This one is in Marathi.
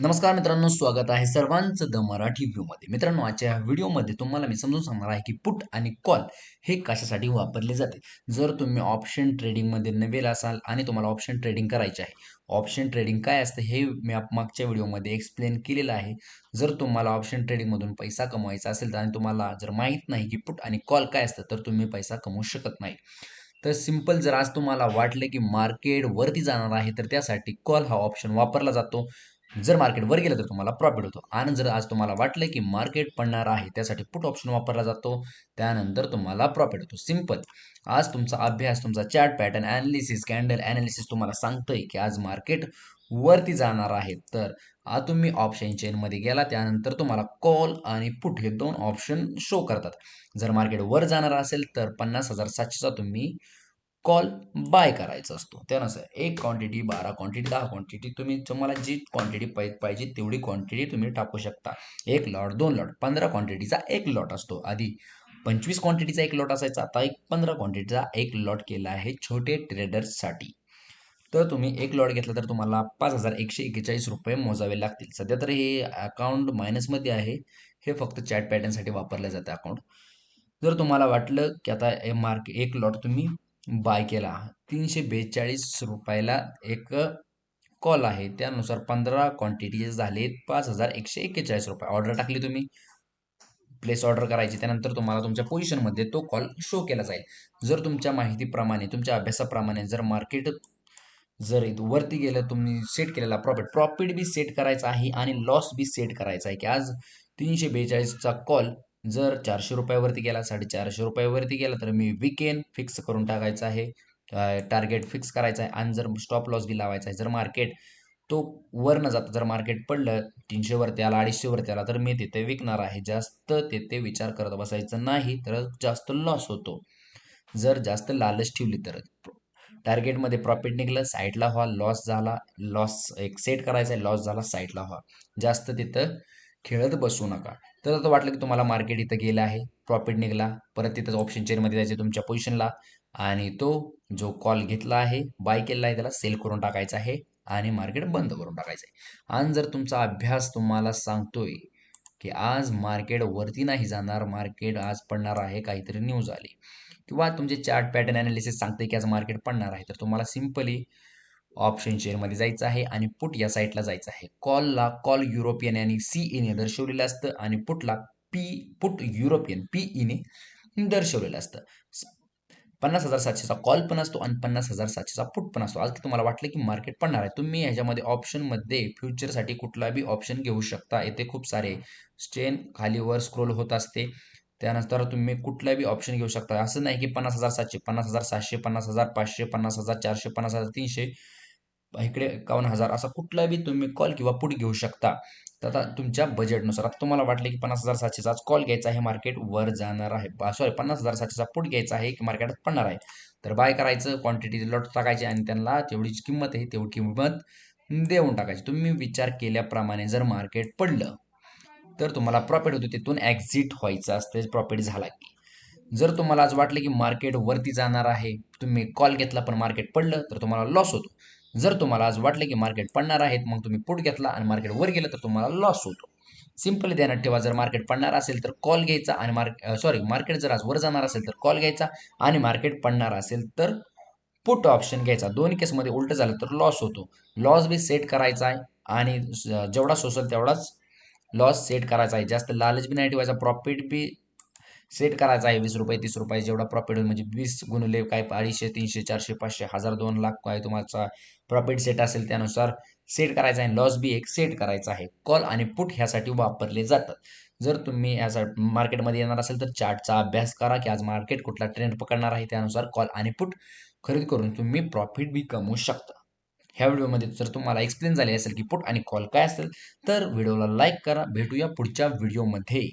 नमस्कार मित्रांनो, स्वागत आहे सर्वांचं द मराठी व्ह्यू मध्ये. मित्रांनो, आजच्या व्हिडिओमध्ये तुम्हाला मी समजून सांगणार आहे की पुट आणि कॉल हे कशासाठी वापरले जाते. जर तुम्ही ऑप्शन ट्रेडिंग मध्ये नवीन असाल आणि तुम्हाला ऑप्शन ट्रेडिंग करायचे आहे, ऑप्शन ट्रेडिंग काय असते हे मी मागच्या व्हिडिओमध्ये एक्सप्लेन केलेलं आहे. जर तुम्हाला ऑप्शन ट्रेडिंग मधून पैसा कमवायचा असेल आणि तुम्हाला जर माहित नाही की पुट आणि कॉल काय असतं, तर तुम्ही पैसा कमवू शकत नाही. तर सिंपल, जर आज तुम्हाला वाटलं की मार्केट वरती जाणार आहे तर त्यासाठी कॉल हा ऑप्शन वापरला जातो. जर मार्केट वर गेलं तर तुम्हाला प्रॉफिट होतो, आणि जर आज तुम्हाला वाटलं की मार्केट पडणार आहे त्यासाठी पुट ऑप्शन वापरला जातो, त्यानंतर तुम्हाला प्रॉफिट होतो. सिंपल. आज तुमचा अभ्यास, तुमचा chart pattern analysis, candle analysis तुम्हाला सांगतोय की आज मार्केट वरती जाणार आहे. तर आज तुम्ही ऑप्शन चेन मध्ये गेला, त्यानंतर तुम्हाला कॉल आणि पुट हे दोन ऑप्शन शो करतात. जर मार्केट वर जाणार असेल तर 50,700चा तुम्ही कॉल बाय करायचा असतो. त्यानुसार एक क्वांटिटी, 12 क्वांटिटी, 10 क्वांटिटी, तुम्हाला जी क्वांटिटी पाहिजे तेवढी क्वांटिटी तुम्ही टाकू शकता. एक लॉट, दोन लॉट, 15 क्वांटिटीचा एक लॉट असतो. आधी 25 क्वांटिटीचा एक लॉट असायचा, आता एक 15 क्वांटिटीचा एक लॉट केला आहे छोटे ट्रेडर्ससाठी. तर तुम्ही एक लॉट घेतला तर तुम्हाला 5,141 रुपये मोजावे लागतील. सध्या तर हे अकाउंट मायनसमध्ये आहे. हे फक्त चॅट पॅटर्नसाठी वापरलं जातं अकाउंट. जर तुम्हाला वाटलं की आता एक लॉट तुम्ही बाय केला, 342 रुपयाला एक कॉल आहे, त्यानुसार 15 क्वांटिटी झाले 5,141 रुपये. ऑर्डर टाकली तुम्ही, प्लेस ऑर्डर करायची, त्यानंतर तुम्हाला तुमच्या पोझिशनमध्ये तो कॉल शो केला जाईल. जर तुमच्या माहितीप्रमाणे, तुमच्या अभ्यासाप्रमाणे जर मार्केट जर वरती गेलं, तुम्ही सेट केलेला प्रॉफिट प्रॉफिट बी सेट करायचा आहे आणि लॉस बी सेट करायचा आहे की आज 342चा कॉल जर 400 रुपयावरती गेला, 450 रुपयावरती गेला, तर मी विकेन फिक्स करून टाकायचं आहे. टार्गेट फिक्स करायचा आहे आणि जर स्टॉप लॉस बी लावायचा आहे. जर मार्केट तो वर न जाता जर मार्केट पडलं 300 वरती आला, 250 वरती आला, तर मी तिथे विकणार आहे. जास्त तिथे विचार करत बसायचं नाही, तर जास्त लॉस होतो. जर जास्त लालच ठेवली तर टार्गेटमध्ये प्रॉफिट निघलं, साईडला व्हा. लॉस झाला, लॉस एक सेट करायचा आहे, लॉस झाला, साईडला व्हा. जास्त तिथं खेळत बसू नका. तर आता वाटलं की तुम्हाला मार्केट इथं गेलं आहे, प्रॉफिट निघाला, परत तिथं ऑप्शन चेनमध्ये जायचं तुमच्या पोझिशनला, आणि तो जो कॉल घेतला आहे, बाय केला आहे, त्याला सेल करून टाकायचा आहे आणि मार्केट बंद करून टाकायचं आहे. आणि जर तुमचा अभ्यास तुम्हाला सांगतोय की आज मार्केट वरती नाही जाणार, मार्केट आज पडणार आहे, काहीतरी न्यूज आली, किंवा तुमचे चार्ट पॅटर्न अनालिसिस सांगते की आज मार्केट पडणार आहे, तर तुम्हाला सिंपली ऑप्शन शेअरमध्ये जायचं आहे आणि पुट या साईडला जायचं आहे. कॉलला कॉल युरोपियन आणि सीईने दर्शवलेलं असतं आणि पुटला पुट युरोपियन पीईने दर्शवलेलं असतं. 50,700चा कॉल पण असतो आणि 50,700चा पुट पण असतो. आज तुम्हाला वाटलं की मार्केट पडणार आहे, तुम्ही ह्याच्यामध्ये ऑप्शनमध्ये फ्युचरसाठी कुठला बी ऑप्शन घेऊ शकता. येथे खूप सारे चेन खालीवर स्क्रोल होत असते, त्यानंतर तुम्ही कुठला बी ऑप्शन घेऊ शकता. असं नाही की 50,700, 50,700, 50,500, 50,400, 50,300, इकडे 51,000, असा कुठला बी तुम्ही कॉल किंवा पुट घेऊ शकता. तर आता तुमच्या बजेटनुसार, आता तुम्हाला वाटले की 50,700चा कॉल घ्यायचा आहे, मार्केट वर जाणार आहे, सॉरी 50,700चा पुट घ्यायचा आहे की मार्केटात पडणार आहे, तर बाय करायचं, क्वांटिटी लॉट टाकायची आणि त्यांना तेवढी किंमत आहे तेवढी किंमत देऊन टाकायची. तुम्ही विचार केल्याप्रमाणे जर मार्केट पडलं तर तुम्हाला प्रॉफिट होतो, तिथून एक्झिट व्हायचं असतं प्रॉफिट झाला की. जर तुम्हाला आज वाटलं की मार्केट वरती जाणार आहे, तुम्ही कॉल घेतला पण मार्केट पडलं, तर तुम्हाला लॉस होतो. जर तुम्हाला आज वाटलं की मार्केट पडणार आहे, मग तुम्ही पुट घेतला आणि मार्केट वर गेलं तर तुम्हाला लॉस होतो. सिंपली ध्यानात ठेवा, जर मार्केट पडणार असेल तर कॉल घ्यायचा आणि मार्केट जर आज वर जाणार असेल तर कॉल घ्यायचा, आणि मार्केट पडणार असेल तर पुट ऑप्शन घ्यायचा. दोन्ही केसमध्ये उलट झालं तर लॉस होतो. लॉस बी सेट करायचा आहे आणि जेवढा सोसल तेवढाच लॉस सेट करायचा आहे. जास्त लालच बी नाही ठेवायचा, प्रॉफिट बी सेट करायचा आहे. 20 रुपये, 30 रुपये जेवढा प्रॉफिट होईल, म्हणजे 20 गुणिले काय 250, 300, 400, 500, 1000, 2 लाख काय तुम्हाला प्रॉफिट सेट असेल त्यानुसार सेट करायचा आहे. लॉस बी एक सेट करायचा आहे. कॉल आणि पुट ह्यासाठी वापरले जातात. जर तुम्ही याचा मार्केटमध्ये येणार असेल तर चार्टचा अभ्यास करा की आज मार्केट कुठला ट्रेंड पकडणार आहे, त्यानुसार कॉल आणि पुट खरेदी करून तुम्ही प्रॉफिट बी कमवू शकता. ह्या व्हिडिओमध्ये जर तुम्हाला एक्सप्लेन झाले असेल की पुट आणि कॉल काय असेल, तर व्हिडिओला लाईक करा. भेटूया पुढच्या व्हिडिओमध्ये.